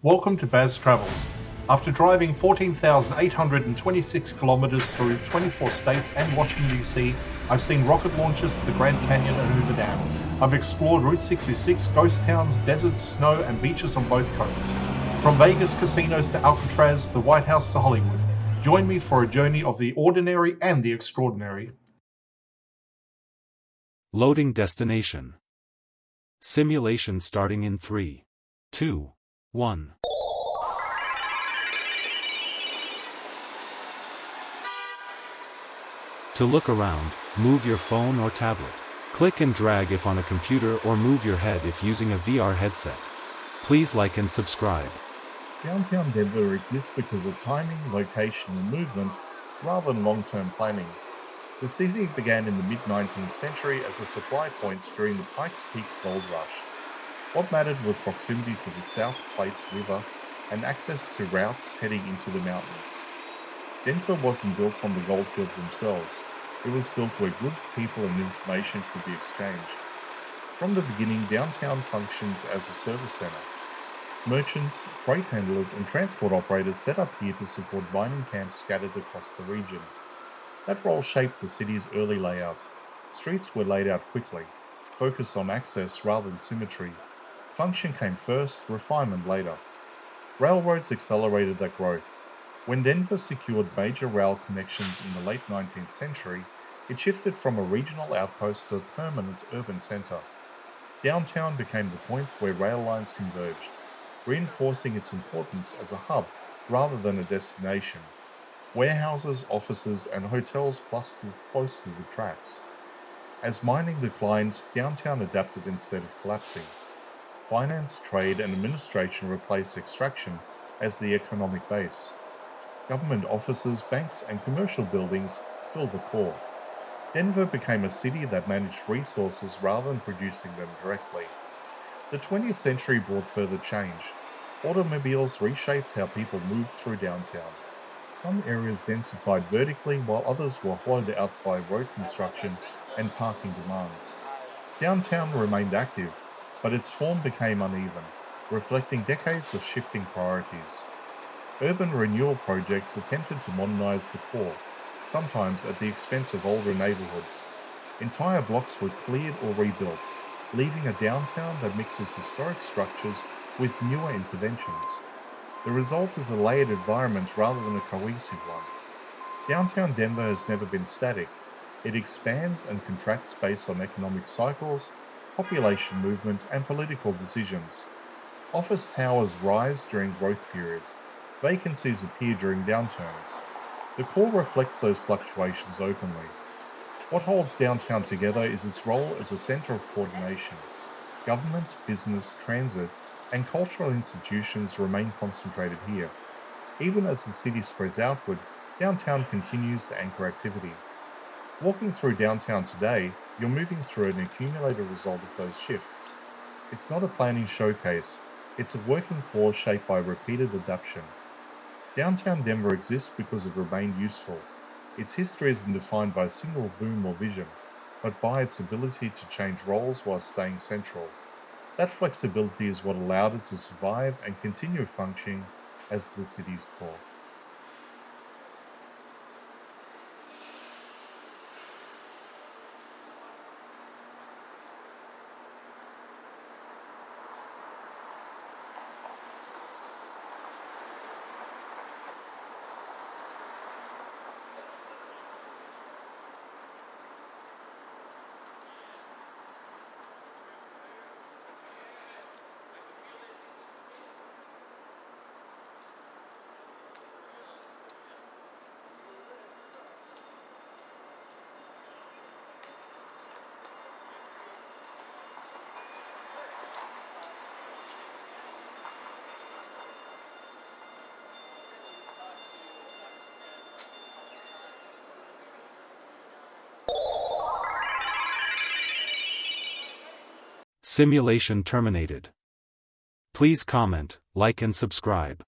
Welcome to Baz Travels. After driving 14,826 kilometers through 24 states and Washington, D.C., I've seen rocket launches to the Grand Canyon and Hoover Dam. I've explored Route 66, ghost towns, deserts, snow, and beaches on both coasts. From Vegas casinos to Alcatraz, the White House to Hollywood. Join me for a journey of the ordinary and the extraordinary. Loading destination. Simulation starting in 3, 2, 1. To look around, move your phone or tablet. Click and drag if on a computer or move your head if using a VR headset. Please like and subscribe. Downtown Denver exists because of timing, location, and movement, rather than long-term planning. The city began in the mid-19th century as a supply point during the Pike's Peak gold rush. What mattered was proximity to the South Platte River and access to routes heading into the mountains. Denver wasn't built on the goldfields themselves. It was built where goods, people, and information could be exchanged. From the beginning, downtown functioned as a service center. Merchants, freight handlers, and transport operators set up here to support mining camps scattered across the region. That role shaped the city's early layout. Streets were laid out quickly, focused on access rather than symmetry. Function came first, refinement later. Railroads accelerated that growth. When Denver secured major rail connections in the late 19th century, it shifted from a regional outpost to a permanent urban center. Downtown became the point where rail lines converged, reinforcing its importance as a hub rather than a destination. Warehouses, offices, and hotels clustered close to the tracks. As mining declined, downtown adapted instead of collapsing. Finance, trade, and administration replaced extraction as the economic base. Government offices, banks, and commercial buildings filled the core. Denver became a city that managed resources rather than producing them directly. The 20th century brought further change. Automobiles reshaped how people moved through downtown. Some areas densified vertically while others were hollowed out by road construction and parking demands. Downtown remained active, but its form became uneven, reflecting decades of shifting priorities. Urban renewal projects attempted to modernize the core, sometimes at the expense of older neighborhoods. Entire blocks were cleared or rebuilt, leaving a downtown that mixes historic structures with newer interventions. The result is a layered environment rather than a cohesive one. Downtown Denver has never been static. It expands and contracts based on economic cycles, population movement, and political decisions. Office towers rise during growth periods. Vacancies appear during downturns. The core reflects those fluctuations openly. What holds downtown together is its role as a center of coordination. Government, business, transit, and cultural institutions remain concentrated here. Even as the city spreads outward, downtown continues to anchor activity. Walking through downtown today, you're moving through an accumulated result of those shifts. It's not a planning showcase, it's a working core shaped by repeated adaptation. Downtown Denver exists because it remained useful. Its history isn't defined by a single boom or vision, but by its ability to change roles while staying central. That flexibility is what allowed it to survive and continue functioning as the city's core. Simulation terminated. Please comment, like and subscribe.